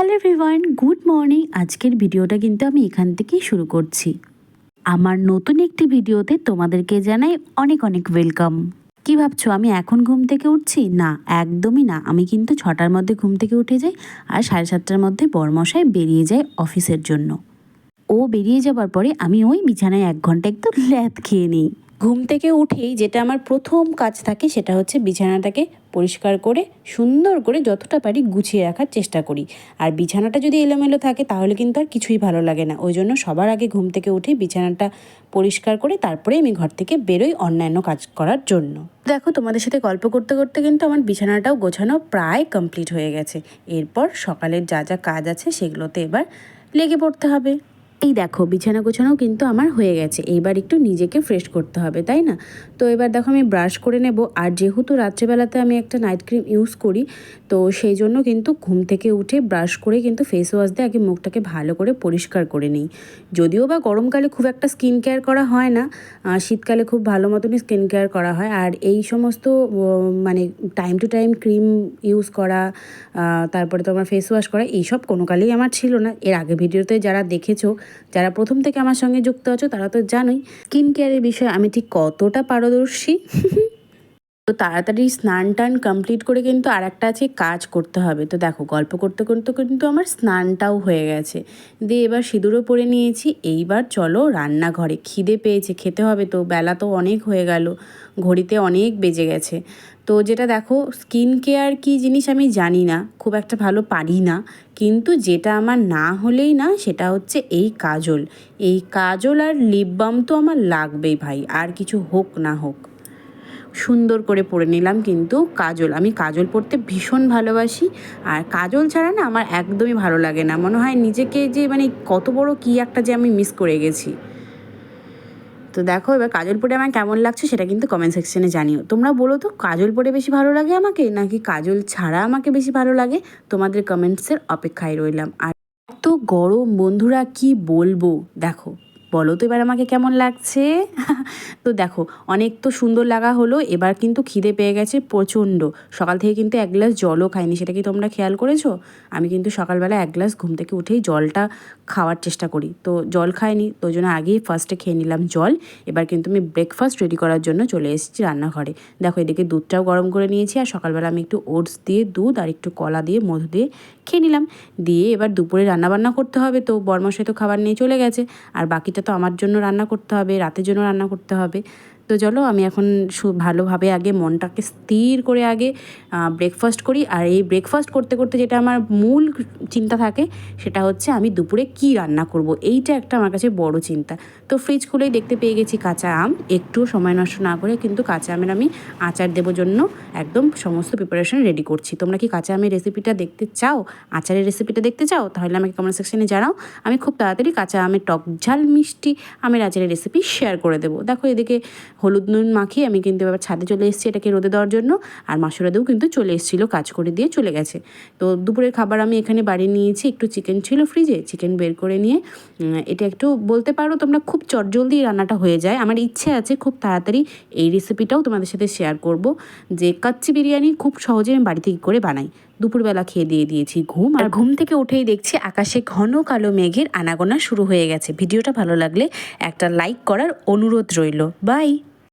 Hello everyone, good morning. আজকের ভিডিওটা কিন্তু আমি এখান থেকেই শুরু করছি। আমার নতুন একটি ভিডিওতে তোমাদেরকে জানাই অনেক অনেক ওয়েলকাম। কি ভাবছো আমি এখন ঘুম থেকে উঠছি? না, একদমই না। আমি কিন্তু 6টার মধ্যে ঘুম থেকে উঠে যাই আর 7:30টার মধ্যে বরমশাই বেরিয়ে যায় অফিসের জন্য। ও বেরিয়ে যাবার পরে আমি ওই বিছানায় 1 ঘন্টা একটু ল্যাদ খেয়ে নিই। ঘুম থেকে উঠেই যেটা আমার প্রথম কাজ থাকে সেটা হচ্ছে বিছানাটাকে পরিষ্কার করে সুন্দর করে যতটা পারি গুছিয়ে রাখার চেষ্টা করি। আর বিছানাটা যদি এলোমেলো থাকে তাহলে কিন্তু আর কিছুই ভালো লাগে না। ওই জন্য সবার আগে ঘুম থেকে উঠে বিছানাটা পরিষ্কার করে তারপরে আমি ঘর থেকে বেরোই অন্যান্য কাজ করার জন্য। দেখো, তোমাদের সাথে গল্প করতে করতে কিন্তু আমার বিছানাটাও গোছানো প্রায় কমপ্লিট হয়ে গেছে। এরপর সকালের যা যা কাজ আছে সেগুলোতে এবার লেগে পড়তে হবে। এই দেখো, বিছানা গোছানোও কিন্তু আমার হয়ে গেছে। এইবার একটু নিজেকে ফ্রেশ করতে হবে, তাই না? তো এবার দেখো আমি ব্রাশ করে নেব। আর যেহেতু রাত্রেবেলাতে আমি একটা নাইট ক্রিম ইউজ করি, তো সেই জন্য কিন্তু ঘুম থেকে উঠে ব্রাশ করে কিন্তু ফেস ওয়াশ দিয়ে আগে মুখটাকে ভালো করে পরিষ্কার করে নিই। যদিও বা গরমকালে খুব একটা স্কিন কেয়ার করা হয় না, শীতকালে খুব ভালো মতনই স্কিন কেয়ার করা হয়। আর এই সমস্ত মানে time to time cream use করা, তারপরে তোমার ফেস ওয়াশ করা, এইসব কোনো কালেই আমার ছিল না। এর আগে ভিডিওতে যারা দেখেছো, যারা প্রথম থেকে আমার সঙ্গে যুক্ত আছো, তারা তো জানোই স্কিন কেয়ারের বিষয়ে আমি ঠিক কতটা পারদর্শী। তো তাড়াতাড়ি স্নান টান কমপ্লিট করে কিন্তু আর একটা আছে কাজ করতে হবে। তো দেখো, গল্প করতে করতে কিন্তু আমার স্নানটাও হয়ে গেছে। দিয়ে এবার সিঁদুরও পরে নিয়েছি। এইবার চলো রান্নাঘরে, খিদে পেয়েছে, খেতে হবে। তো বেলা তো অনেক হয়ে গেল, ঘড়িতে অনেক বেজে গেছে। তো যেটা দেখো, স্কিন কেয়ার কী জিনিস আমি জানি না, খুব একটা ভালো পারি না, কিন্তু যেটা আমার না হলেই না সেটা হচ্ছে এই কাজল। এই কাজল আর লিপ বাম তো আমার লাগবেই ভাই, আর কিছু হোক না হোক। সুন্দর করে পরে নিলাম কিন্তু কাজল। আমি কাজল পরতে ভীষণ ভালোবাসি। আর কাজল ছাড়া না আমার একদমই ভালো লাগে না। মনে হয় নিজেকে যে মানে কত বড় কী একটা যে আমি মিস করে গেছি। তো দেখো, এবার কাজল পরে আমার কেমন লাগছে সেটা কিন্তু কমেন্ট সেকশনে জানিও। তোমরা বলো তো, কাজল পরে বেশি ভালো লাগে আমাকে নাকি কাজল ছাড়া আমাকে বেশি ভালো লাগে? তোমাদের কমেন্টসের অপেক্ষায় রইলাম। আর এত গরম বন্ধুরা, কি বলবো। দেখো, বলো তো এবার আমাকে কেমন লাগছে। তো দেখো, অনেক তো সুন্দর লাগা হলো। এবার কিন্তু খিদে পেয়ে গেছে প্রচণ্ড। সকাল থেকে কিন্তু 1 গ্লাস জলও খাইনি, সেটা কি তোমরা খেয়াল করেছো? আমি কিন্তু সকালবেলা 1 গ্লাস ঘুম থেকে উঠেই জলটা খাওয়ার চেষ্টা করি। তো জল খাইনি, তো ওই জন্য আগেই ফার্স্টে খেয়ে নিলাম জল। এবার কিন্তু আমি ব্রেকফাস্ট রেডি করার জন্য চলে এসেছি রান্নাঘরে। দেখো, এদিকে দুধটাও গরম করে নিয়েছি। আর সকালবেলা আমি একটু ওটস দিয়ে দুধ আর একটু কলা দিয়ে মধু দিয়ে খেয়ে নিলাম। দিয়ে এবার দুপুরে রান্নাবান্না করতে হবে। তো বরমশাই তো খাবার নিয়ে চলে গেছে, আর বাকিটা তো আমার জন্য রান্না করতে হবে, রাতের জন্য রান্না করতে হবে। তো চলো, আমি এখন ভালোভাবে আগে মনটাকে স্থির করে আগে ব্রেকফাস্ট করি। আর এই ব্রেকফাস্ট করতে করতে যেটা আমার মূল চিন্তা থাকে সেটা হচ্ছে আমি দুপুরে কি রান্না করব। এইটা একটা আমার কাছে বড় চিন্তা। তো ফ্রিজ খুলেই দেখতে পেয়ে গেছি কাঁচা আম। একটুও সময় নষ্ট না করে কিন্তু কাঁচা আমের আমি আচার দেবো জন্য একদম সমস্ত প্রিপারেশন রেডি করছি। তোমরা কি কাঁচা আমের রেসিপিটা দেখতে চাও, আচারের রেসিপিটা দেখতে চাও? তাহলে আমাকে কমেন্ট সেকশনে জানাও। আমি খুব তাড়াতাড়ি কাঁচা আমের টক ঝাল মিষ্টি আমের আচারের রেসিপি শেয়ার করে দেবো। দেখো, এদিকে হলুদ নুন মাখিয়ে আমি কিন্তু এবার ছাদে চলে এসেছি এটাকে রোদে দেওয়ার জন্য। আর মাসুরাদেও কিন্তু চলে এসেছিলো, কাজ করে দিয়ে চলে গেছে। তো দুপুরের খাবার আমি এখানে বাড়ি নিয়েছি। একটু চিকেন ছিল ফ্রিজে, চিকেন বের করে নিয়ে এটা একটু বলতে পারো তোমরা খুব চটজলদি রান্নাটা হয়ে যায়। আমার ইচ্ছে আছে খুব তাড়াতাড়ি এই রেসিপিটাও তোমাদের সাথে শেয়ার করব, যে কাচ্চি বিরিয়ানি খুব সহজে আমি বাড়িতে কী করে বানাই। দুপুরবেলা খেয়ে দিয়েছি ঘুম। আর ঘুম থেকে উঠেই দেখছি আকাশে ঘন কালো মেঘের আনাগোনা শুরু হয়ে গেছে। ভিডিওটা ভালো লাগলে একটা লাইক করার অনুরোধ রইল। বাই।